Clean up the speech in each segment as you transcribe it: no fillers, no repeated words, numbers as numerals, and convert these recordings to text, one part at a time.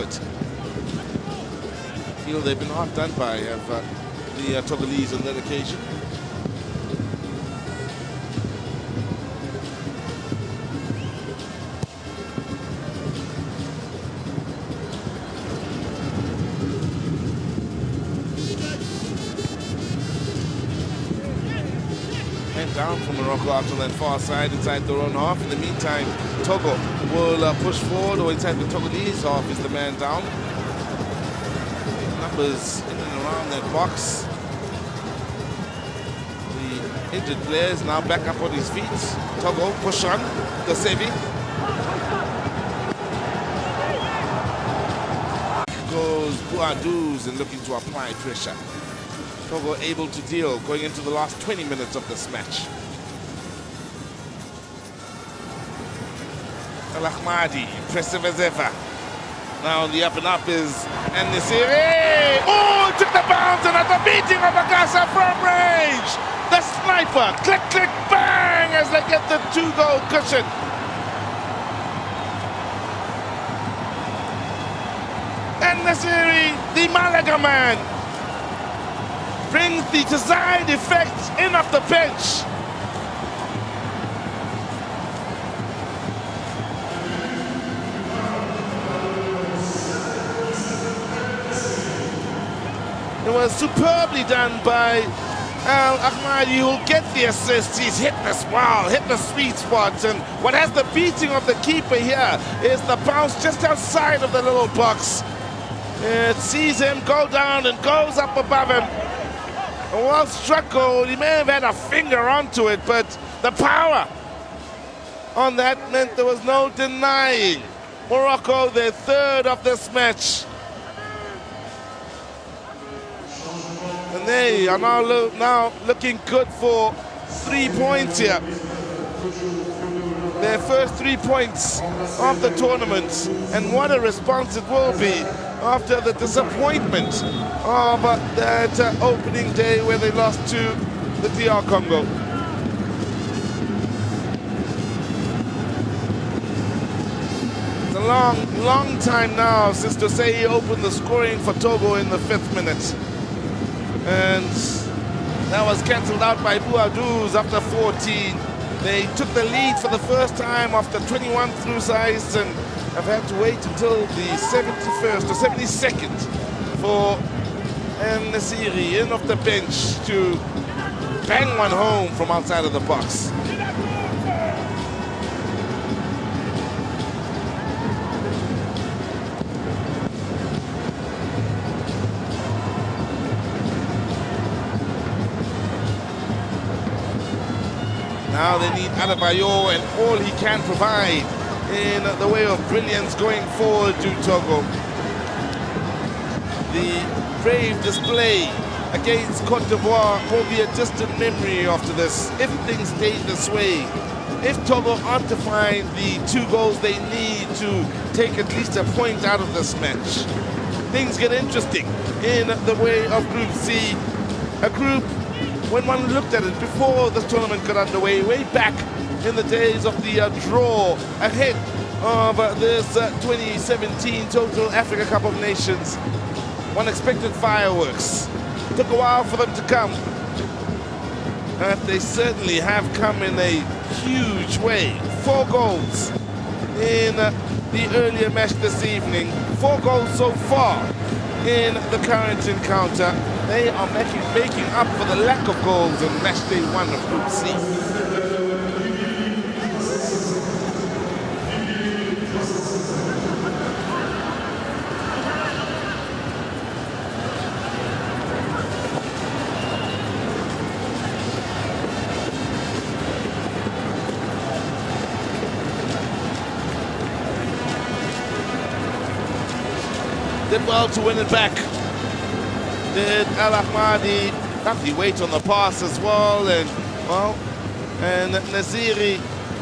effort. Feel they've been hard done by the Togolese on that occasion. Down from Morocco out on that far side inside their own half. In the meantime, Togo will push forward, or inside the Togolese half is the man down. Numbers in and around that box. The injured players now back up on his feet. Togo push on the Sevi. Goes Bouadouz and looking to apply pressure. Togo able to deal going into the last 20 minutes of this match. Al Ahmadi, impressive as ever. Now on the up and up is Nesiri. Oh, took the bounce and at the beating of Agasa from range. The sniper, click, click, bang, as they get the 2-goal cushion. And Nesiri, the Malaga man, brings the desired effect in off the bench. It was superbly done by Al Ahmadi, who will get the assist. He's hit this wall, hit the sweet spot, and what has the beating of the keeper here is the bounce just outside of the little box. It sees him go down and goes up above him. A well-struck goal. He may have had a finger onto it, but the power on that meant there was no denying. Morocco, their third of this match. And they are now looking good for 3 points here. Their first 3 points of the tournament. And what a response it will be after the disappointment of that opening day where they lost to the DR Congo. It's a long time now since Tosei opened the scoring for Togo in the 5th minute. And that was cancelled out by Bouadouz after 14. They took the lead for the first time after 21 through-sides and have had to wait until the 71st or 72nd for Nesiri in off the bench to bang one home from outside of the box. Now they need Adebayo and all he can provide in the way of brilliance going forward to Togo. The brave display against Cote d'Ivoire will be a distant memory after this, if things stay this way. If Togo aren't to find the 2 goals they need to take at least a point out of this match, things get interesting in the way of Group C. A group, when one looked at it before this tournament got underway, way back in the days of the draw ahead of this 2017 Total Africa Cup of Nations, one expected fireworks. Took a while for them to come, but they certainly have come in a huge way. 4 goals in the earlier match this evening, 4 goals so far in the current encounter. They are making up for the lack of goals in match day 1 of Group C. Did well to win it back. Did Al Ahmadi. Lovely weight on the pass as well, and Nesiri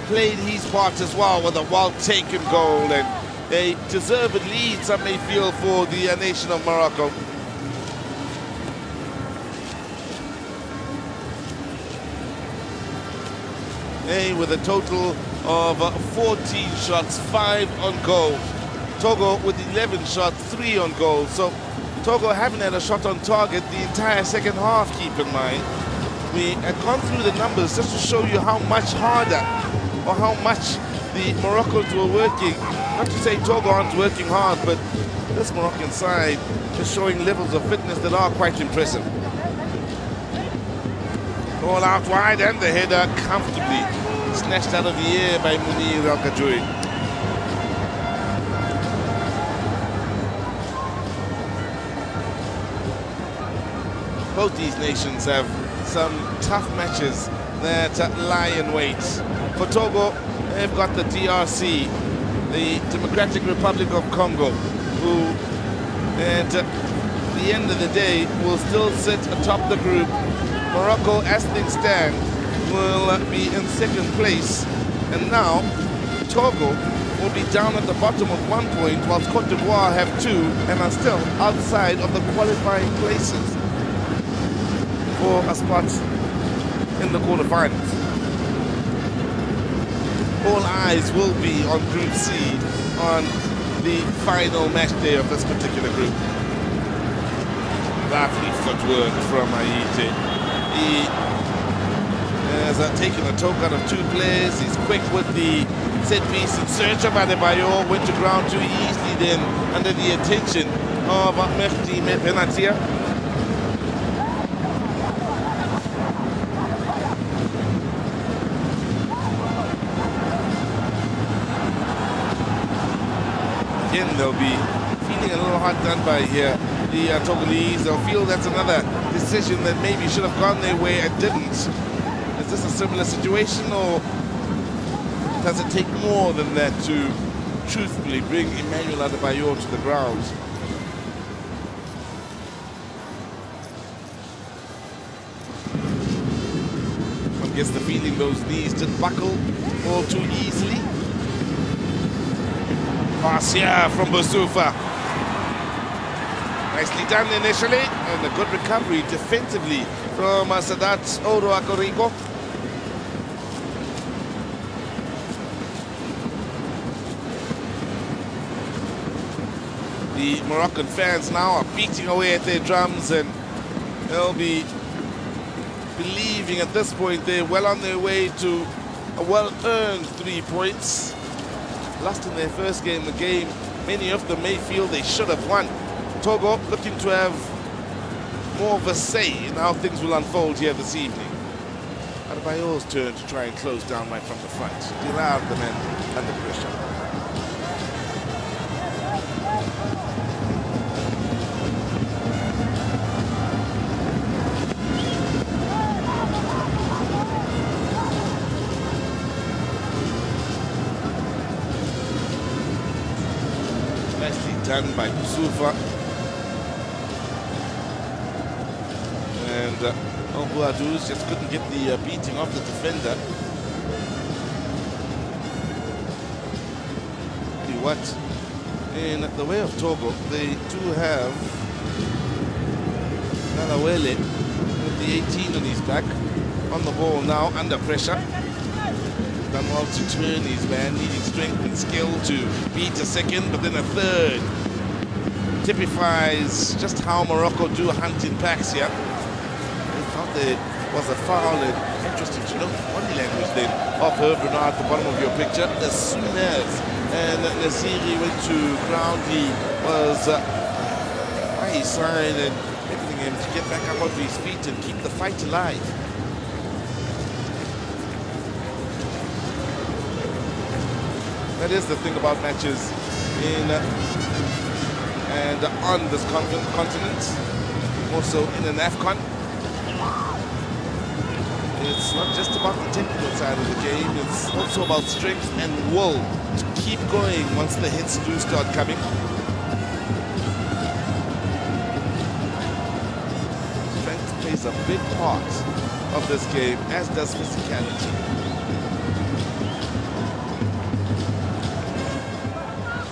played his part as well with a well-taken goal, and a deserved lead, some may feel, for the nation of Morocco. With a total of 14 shots, 5 on goal. Togo with 11 shots, 3 on goal. So Togo haven't had a shot on target the entire second half, keep in mind. We had gone through the numbers just to show you how much harder or how much the Moroccans were working. Not to say Togo aren't working hard, but this Moroccan side is showing levels of fitness that are quite impressive. Ball out wide and the header comfortably snatched out of the air by Munir Al-Kajoui. Both these nations have some tough matches that lie in wait. For Togo, they've got the DRC, the Democratic Republic of Congo, who at the end of the day will still sit atop the group. Morocco, as things stand, will be in second place. And now, Togo will be down at the bottom with 1 point, whilst Cote d'Ivoire have 2 and are still outside of the qualifying places for a spot in the quarterfinals. All eyes will be on Group C on the final match day of this particular group. Lovely footwork from Haiti. He has taken a toke out of 2 players. He's quick with the set piece in search of Adebayor. Went to ground too easily then under the attention of Mehdi Benatia. Again, they'll be feeling a little hard done by here. The Togolese, they'll feel that's another decision that maybe should have gone their way and didn't. Is this a similar situation, or does it take more than that to truthfully bring Emmanuel Adebayor to the ground? One gets the feeling those knees did buckle all too easily. Pass here from Boussoufa. Nicely done initially, and a good recovery defensively from Sadat Odo Akorigo. The Moroccan fans now are beating away at their drums, and they'll be believing at this point they're well on their way to a well-earned 3 points. Lost in their first game, the game many of them may feel they should have won. Togo looking to have more of a say in how things will unfold here this evening. Adebayor's turn to try and close down right from the front. Dillard the man under pressure. Nicely done by Boussoufa. And Bouadouz just couldn't get the beating of the defender. What? In the way of Togo, they do have Nalawele with the 18 on his back, on the ball now, under pressure. Done well to turn his man, needing strength and skill to beat a second, but then a third. Typifies just how Morocco do hunt in packs here. I thought there was a foul, and interesting to note body language then of Herb Renard at the bottom of your picture. As soon as Nasiri went to ground, he was by his side and begging him to get back up onto his feet and keep the fight alive. That is the thing about matches in and on this continent, also in an AFCON. It's not just about the technical side of the game, it's also about strength and will to keep going once the hits do start coming. Strength plays a big part of this game, as does physicality.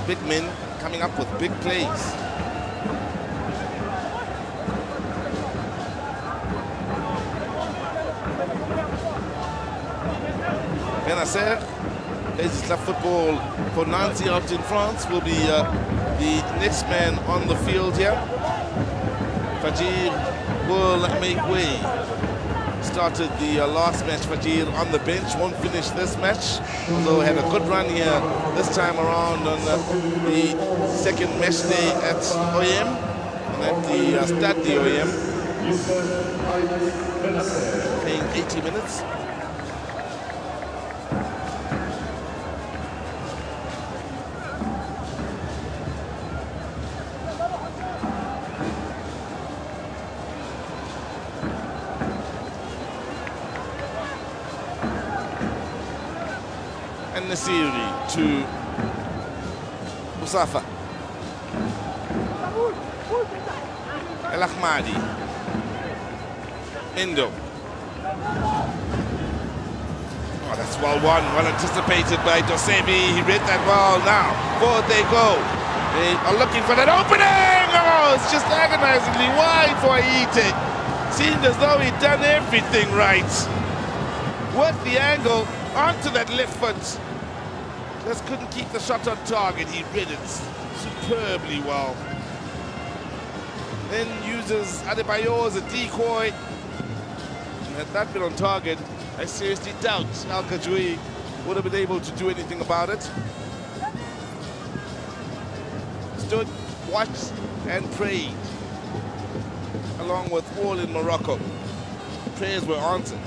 Big men coming up with big plays. Benacer plays club football for Nancy out in France, will be the next man on the field here. Fajir will make way. Started the last match, Fajir on the bench, won't finish this match, although had a good run here this time around on the second match day at OEM, and at the Stade de OEM, playing 80 minutes. Nasiri to Musafa. El Ahmadi. Indo. Oh, that's well won, well anticipated by Dosebi. He read that well. Now, forward they go. They are looking for that opening. Oh, it's just agonizingly wide for Aite. Seemed as though he'd done everything right. With the angle onto that left foot. Just couldn't keep the shot on target. He read it superbly well. Then uses Adebayo as a decoy. And had that been on target, I seriously doubt Al Kajui would have been able to do anything about it. Stood, watched, and prayed. Along with all in Morocco. Prayers were answered.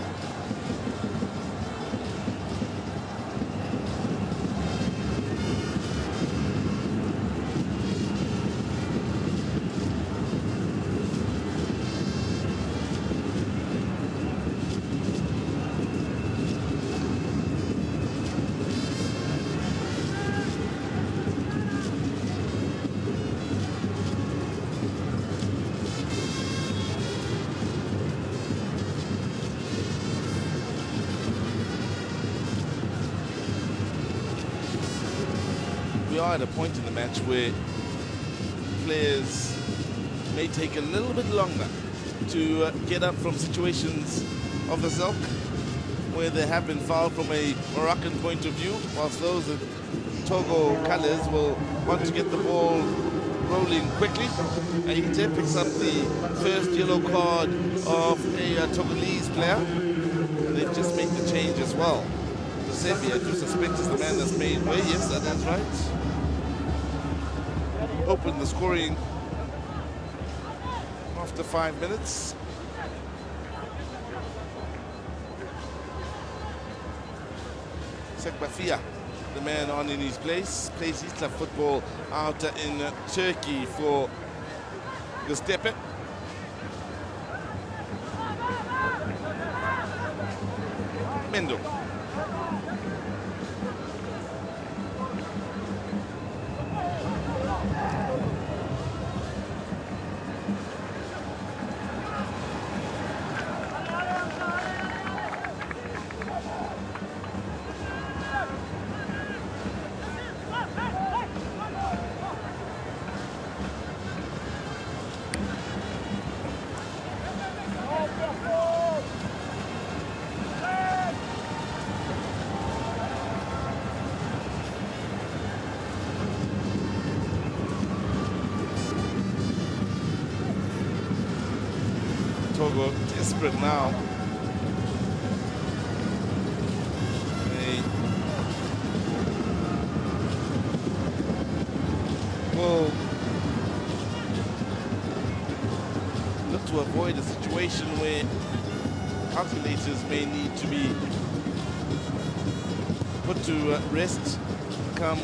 At a point in the match where players may take a little bit longer to get up from situations of this ilk where they have been fouled from a Moroccan point of view, whilst those at Togo colours will want to get the ball rolling quickly. Aite picks up the first yellow card of a Togolese player, and they've just made the change as well. Giuseppe, I do suspect, is the man that's made way. Yes, that is right. Open the scoring after 5 minutes. Sekbafia, the man on in his place, plays his club football out in Turkey for Göztepe. Mendo. Togo desperate now. They will look to avoid a situation where calculators may need to be put to rest come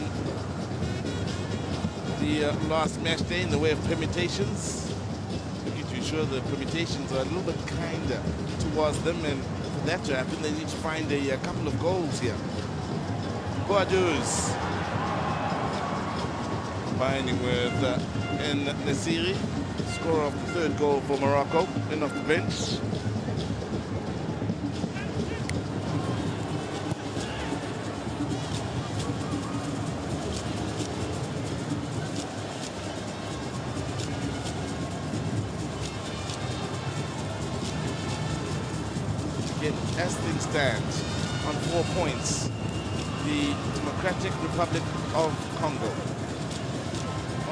the last match day in the way of permutations. Sure, the permutations are a little bit kinder towards them, and for that to happen they need to find a couple of goals here. Boadous combining with En Nasiri, scorer of the third goal for Morocco, in off the bench. As things stand, on 4 points, the Democratic Republic of Congo.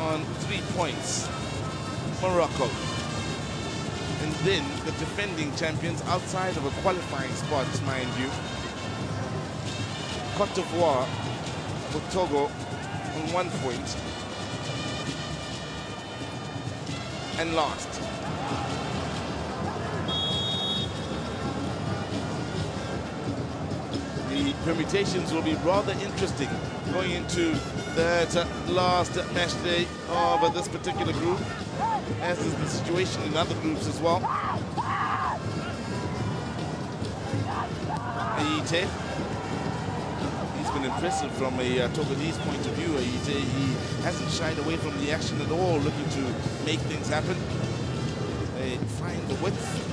On 3 points, Morocco. And then the defending champions outside of a qualifying spot, mind you, Cote d'Ivoire with Togo on 1 point. And last, the permutations will be rather interesting going into that last match day of this particular group, as is the situation in other groups as well. Aite, he's been impressive from a Togolese point of view. Aite, he hasn't shied away from the action at all, looking to make things happen. They find the width.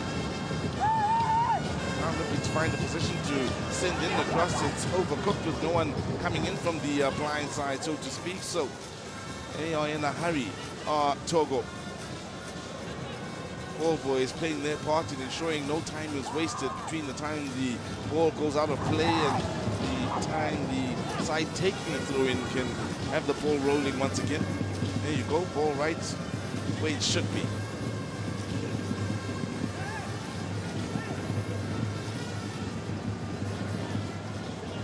Now looking to find a position to send in the cross. It's overcooked with no one coming in from the blind side, so to speak. So they are in a hurry, Togo. Ball boys playing their part in ensuring no time is wasted between the time the ball goes out of play and the time the side taking the throw-in can have the ball rolling once again. There you go, ball right where it should be.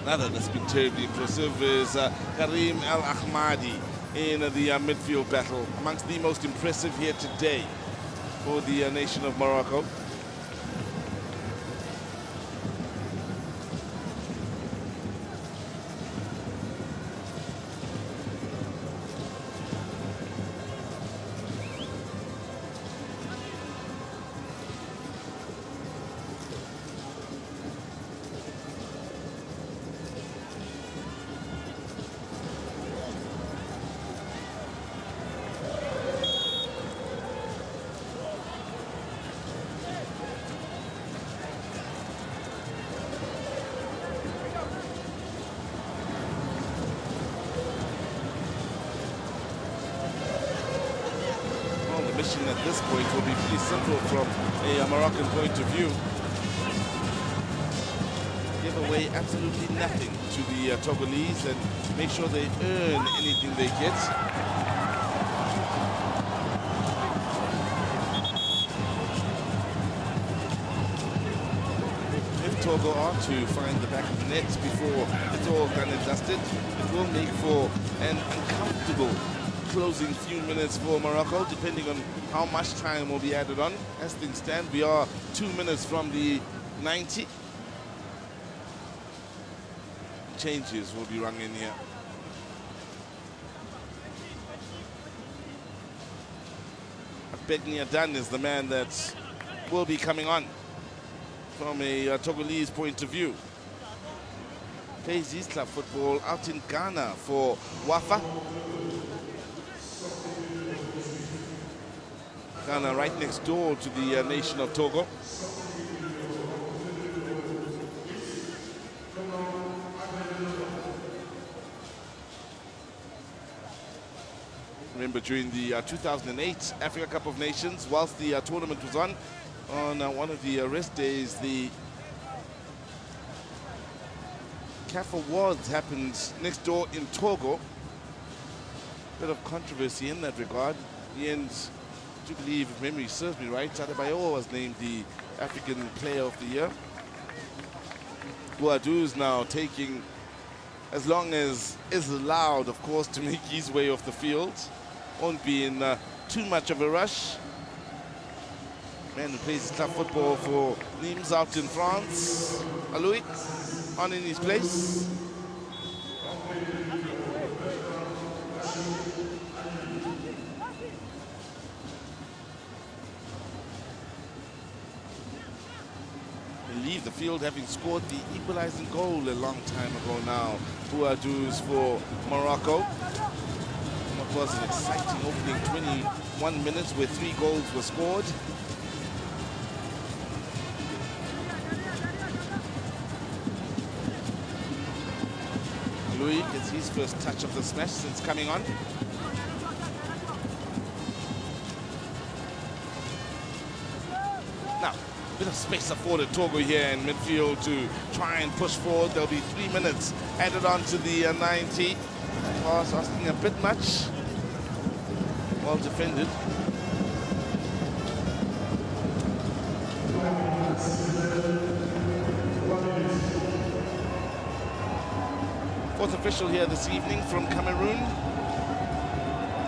Another that's been terribly impressive is Karim El Ahmadi in the midfield battle, amongst the most impressive here today for the nation of Morocco. Mission at this point will be pretty simple from a Moroccan point of view. Give away absolutely nothing to the Togolese and make sure they earn anything they get. If Togo are to find the back of the net before it's all done and dusted, it will make for an uncomfortable closing few minutes for Morocco, depending on how much time will be added on. As things stand, we are 2 minutes from the 90. Changes will be rung in here. Begnia Dan is the man that will be coming on from a Togolese point of view. Plays East Club football out in Ghana for Wafa. Ghana right next door to the nation of Togo. Remember, during the 2008 Africa Cup of Nations, whilst the tournament was on one of the rest days, the CAF Awards happened next door in Togo. Bit of controversy in that regard. In the end, I do believe, if memory serves me right, Adebayo was named the African Player of the Year. Guadu's now taking as long as is allowed, of course, to make his way off the field. Won't be in too much of a rush. Man who plays club football for Nimes out in France. Aloui on in his place. Leave the field having scored the equalizing goal a long time ago now. Bouadou's for Morocco. What was an exciting opening 21 minutes where 3 goals were scored. Louis gets his first touch of this match since coming on. Now, bit of space afforded Togo here in midfield to try and push forward. There'll be 3 minutes added on to the 90. Pass asking a bit much. Well defended. Fourth official here this evening from Cameroon,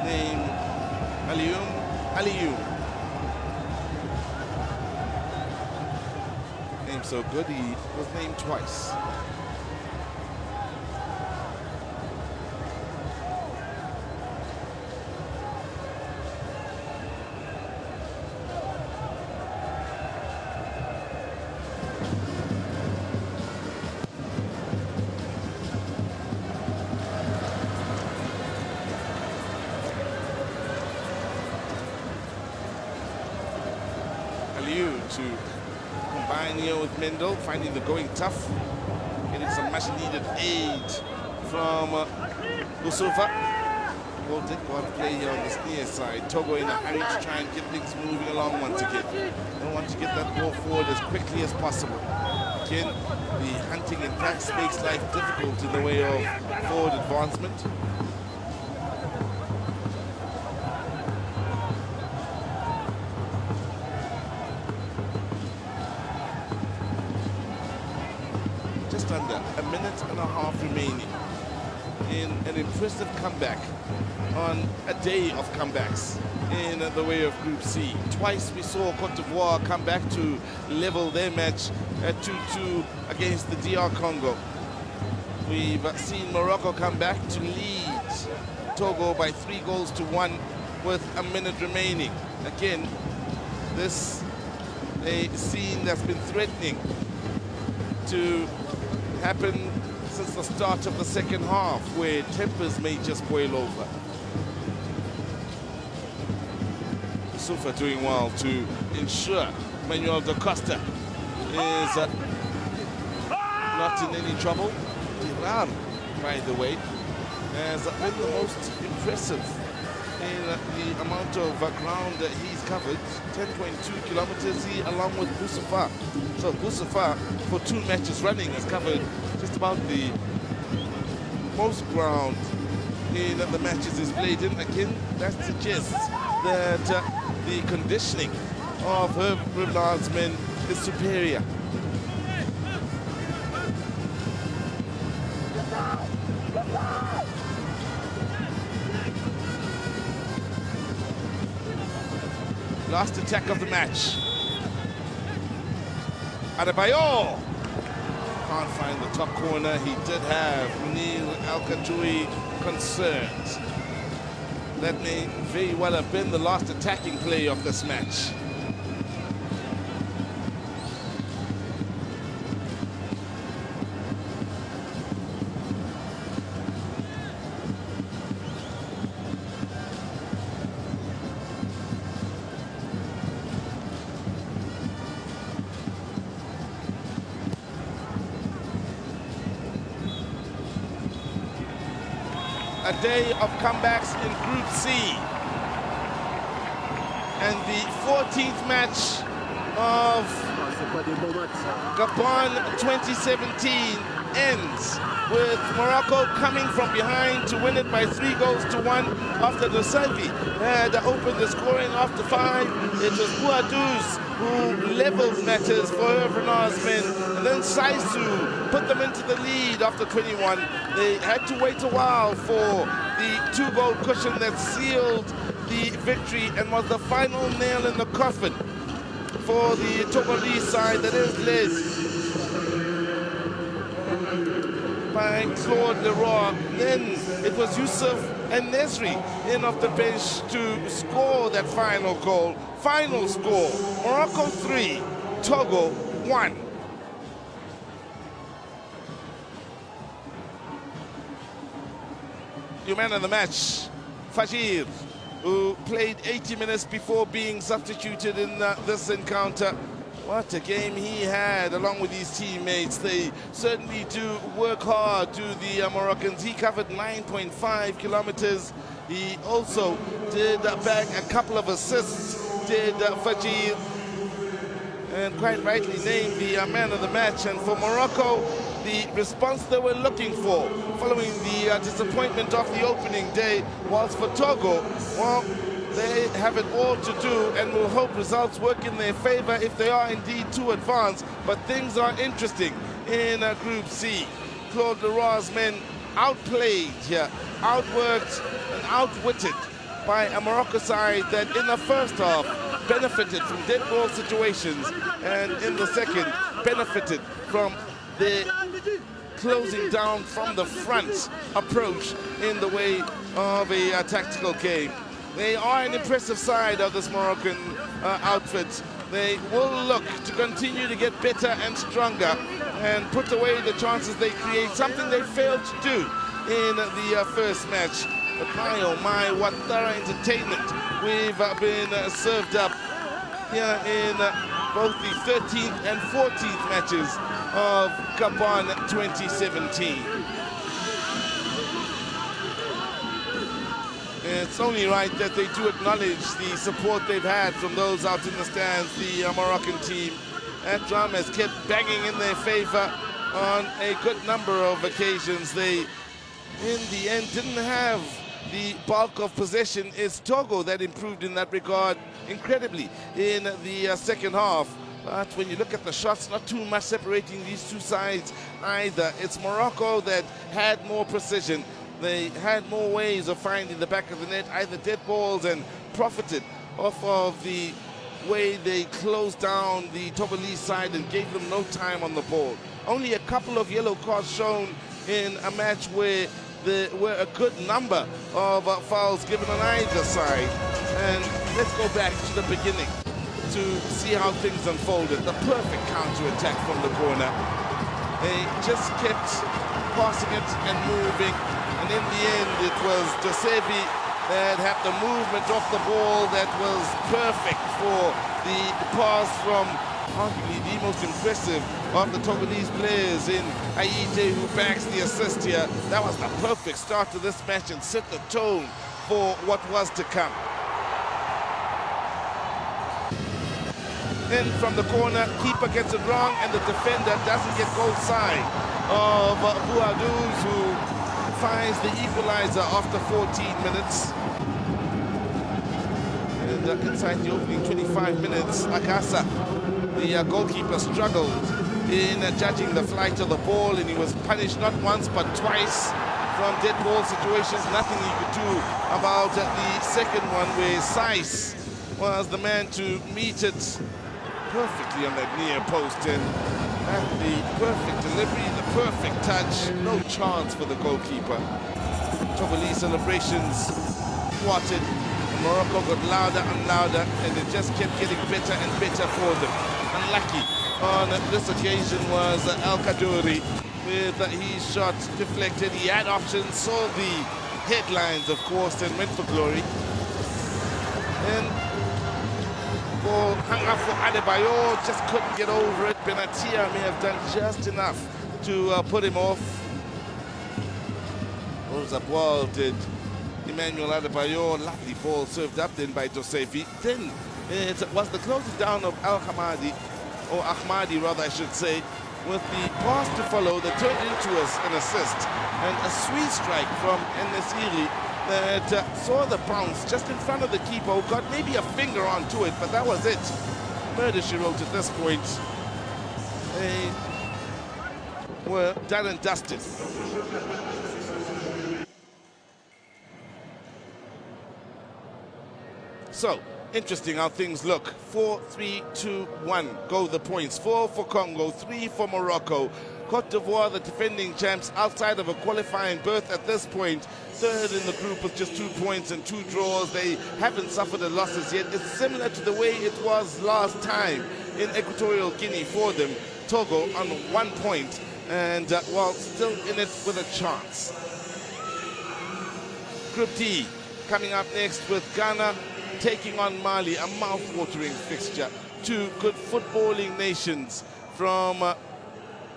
named Aliou. Name so good, he was named twice. To combine here with Mendel, finding the going tough, getting some much needed aid from Usufa. Ball did go out of play here on this near side. Togo in a hurry to try and get things moving along once again. They want to get that ball forward as quickly as possible. Again, the hunting and tax makes life difficult in the way of forward advancement. Under a minute and a half remaining in an impressive comeback on a day of comebacks in the way of Group C. Twice we saw Cote d'Ivoire come back to level their match at 2-2 against the DR Congo. We've seen Morocco come back to lead Togo by 3-1 with a minute remaining. Again, this a scene that's been threatening to happen since the start of the second half, where tempers may just boil over. Sufa doing well to ensure Manuel da Costa is not in any trouble. Iran, by the way, has been the most impressive in the amount of ground that he's covered, 10.2 kilometers, along with Boussoufa. So Boussoufa, for 2 matches running, has covered just about the most ground in the matches he's played in. Again, that suggests that the conditioning of Herb Renard's men is superior. Last attack of the match. Adebayo can't find the top corner. He did have Neil Al-Kajoui concerns. That may very well have been the last attacking play of this match. A day of comebacks in Group C. And the 14th match of Gabon 2017 ends with Morocco coming from behind to win it by 3-1 after the Selvi had opened the scoring after 5. It was Bouadouz who leveled matters for Renard's men, and then Saisu put them into the lead after 21. They had to wait a while for the 2-goal cushion that sealed the victory and was the final nail in the coffin for the Togolese side that is led by Claude Leroy. Then it was Youssef and Nesri in off the bench to score that final goal. Final score, Morocco 3, Togo 1. Your man of the match, Fajir, who played 80 minutes before being substituted in this encounter. What a game he had along with his teammates. They certainly do work hard, do the Moroccans. He covered 9.5 kilometers. He also did bag a couple of assists, did Fajir. and quite rightly named the man of the match. And for Morocco, the response they were looking for following the disappointment of the opening day was for Togo. Well, they have it all to do and will hope results work in their favor if they are indeed to advance. But things are interesting in Group C. Claude Leroy's men outplayed here, outworked and outwitted by a Morocco side that in the first half benefited from dead ball situations, and in the second benefited from the closing down from the front approach in the way of a tactical game. They are an impressive side of this Moroccan outfit. They will look to continue to get better and stronger and put away the chances they create, something they failed to do in the first match. But my oh my, what thorough entertainment we've been served up here in both the 13th and 14th matches of Gabon 2017. It's only right that they do acknowledge the support they've had from those out in the stands. The Moroccan team, that drum has kept banging in their favor on a good number of occasions. They, in the end, didn't have the bulk of possession. It's Togo that improved in that regard incredibly in the second half. But when you look at the shots, not too much separating these two sides either. It's Morocco that had more precision. They had more ways of finding the back of the net, either dead balls, and profited off of the way they closed down the Togolese side and gave them no time on the ball. Only a couple of yellow cards shown in a match where there were a good number of fouls given on either side. And let's go back to the beginning to see how things unfolded. The perfect counter-attack from the corner. They just kept passing it and moving. And in the end, it was Josevi that had the movement off the ball that was perfect for the pass from arguably the most impressive of the Togolese players in Aïté, who backs the assist here. That was the perfect start to this match and set the tone for what was to come. Then from the corner, keeper gets it wrong and the defender doesn't get goal side of Bouadouz, who finds the equalizer after 14 minutes. And inside the opening 25 minutes, Akasa, the goalkeeper, struggled in judging the flight of the ball, and he was punished not once but twice from dead ball situations. Nothing he could do about the second one, where Saiss was the man to meet it perfectly on that near post, and the perfect delivery, the perfect touch, no chance for the goalkeeper. Togolese celebrations thwarted. Morocco got louder and louder, and it just kept getting better and better for them. Unlucky on this occasion was Al Kadouri with his shot deflected. He had options, saw the headlines, of course, and went for glory. And hung up for Adebayor, just couldn't get over it. Benatia may have done just enough to put him off. Rolls up well, did Emmanuel Adebayor. Lovely ball served up then by Josefi. Then it was the closing down of Al-Hamadi, or Ahmadi rather I should say, with the pass to follow that turned into an assist. And a sweet strike from En-Nesyri that saw the bounce just in front of the keeper, who got maybe a finger onto it, but that was it. Murder, she wrote at this point. They were done and dusted. So, interesting how things look. 4, 3, 2, 1, go the points. 4 for Congo, 3 for Morocco. Cote d'Ivoire, the defending champs, outside of a qualifying berth at this point. Third in the group with just 2 points and 2 draws. They haven't suffered a losses yet. It's similar to the way it was last time in Equatorial Guinea for them. Togo on 1 point and, well, still in it with a chance. Group D coming up next with Ghana taking on Mali, a mouth-watering fixture. 2 good footballing nations from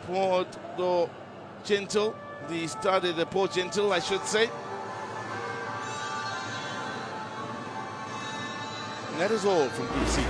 Port-au-Gentil, the stade de Port-Gentil, I should say. And that is all from Group C.